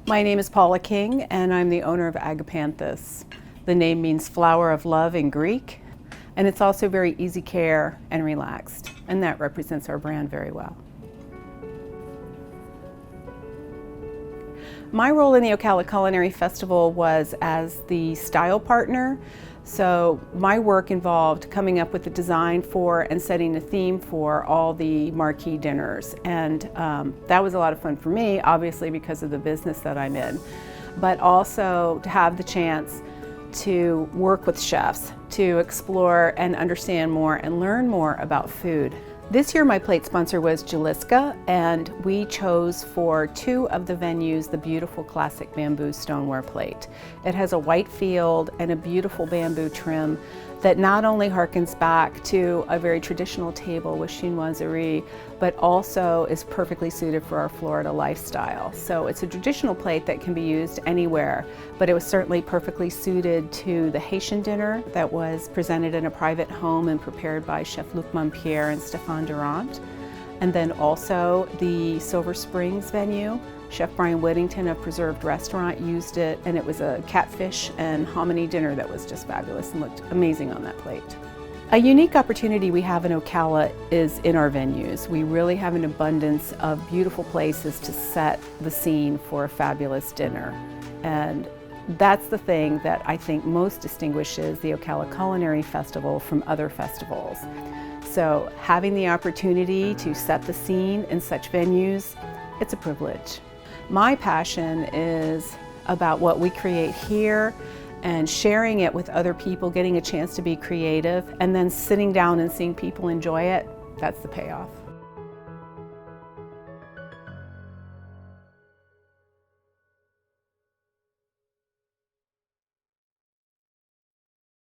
My name is Paula King, and I'm the owner of Agapanthus. The name means flower of love in Greek, and it's also very easy care and relaxed, and that represents our brand very well. My role in the Ocala Culinary Festival was as the style partner. So my work involved coming up with the design for and setting a theme for all the marquee dinners. And that was a lot of fun for me, obviously because of the business that I'm in, but also to have the chance to work with chefs, to explore and understand more and learn more about food. This year my plate sponsor was Jalisca, and we chose for 2 of the venues the beautiful classic bamboo stoneware plate. It has a white field and a beautiful bamboo trim that not only harkens back to a very traditional table with chinoiserie, but also is perfectly suited for our Florida lifestyle. So it's a traditional plate that can be used anywhere, but it was certainly perfectly suited to the Haitian dinner that was presented in a private home and prepared by Chef Luc Montpierre and Stéphane Durant. And then also the Silver Springs venue. Chef Brian Whittington of Preserved Restaurant used it, and it was a catfish and hominy dinner that was just fabulous and looked amazing on that plate. A unique opportunity we have in Ocala is in our venues. We really have an abundance of beautiful places to set the scene for a fabulous dinner. And that's the thing that I think most distinguishes the Ocala Culinary Festival from other festivals. So having the opportunity to set the scene in such venues, it's a privilege. My passion is about what we create here and sharing it with other people, getting a chance to be creative, and then sitting down and seeing people enjoy it. That's the payoff.